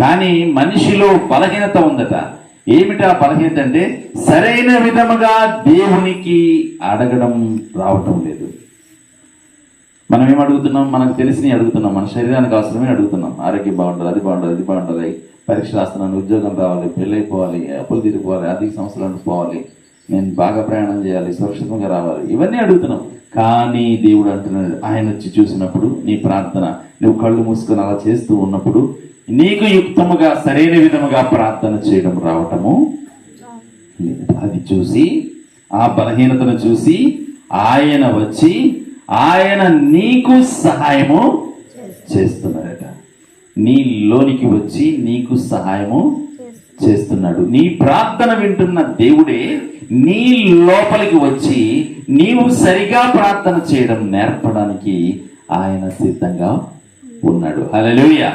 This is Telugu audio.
కానీ మనిషిలో బలహీనత ఉందట. ఏమిటా బలహీనత అంటే సరైన విధముగా దేవునికి అడగడం రావటం లేదు. మనం ఏం అడుగుతున్నాం? మనకు తెలిసినవి అడుగుతున్నాం, మన శరీరానికి అవసరమే అడుగుతున్నాం. ఆరోగ్యం బాగుండాలి, అది బాగుండాలి, ఇది బాగుండాలి, పరీక్ష రాస్తున్నాను, ఉద్యోగం రావాలి, పెళ్ళైపోవాలి, అప్పులు తీరిపోవాలి, ఆర్థిక సంవత్సరాలు పోవాలి, నేను బాగా ప్రయాణం చేయాలి, సురక్షితంగా రావాలి, ఇవన్నీ అడుగుతున్నాం. కానీ దేవుడు అంటున్నాడు, ఆయన వచ్చి చూసినప్పుడు నీ ప్రార్థన, నువ్వు కళ్ళు మూసుకొని అలా చేస్తూ ఉన్నప్పుడు నీకు యుక్తముగా సరైన విధముగా ప్రార్థన చేయడం రావటము లేదు. అది చూసి, ఆ బలహీనతను చూసి ఆయన వచ్చి ఆయన నీకు సహాయము చేస్తున్నాడట. నీలోనికి వచ్చి నీకు సహాయము చేస్తున్నాడు. నీ ప్రార్థన వింటున్న దేవుడే నీ లోపలికి వచ్చి నీవు సరిగా ప్రార్థన చేయడం నేర్పడానికి ఆయన సిద్ధంగా ఉన్నాడు. హల్లెలూయా.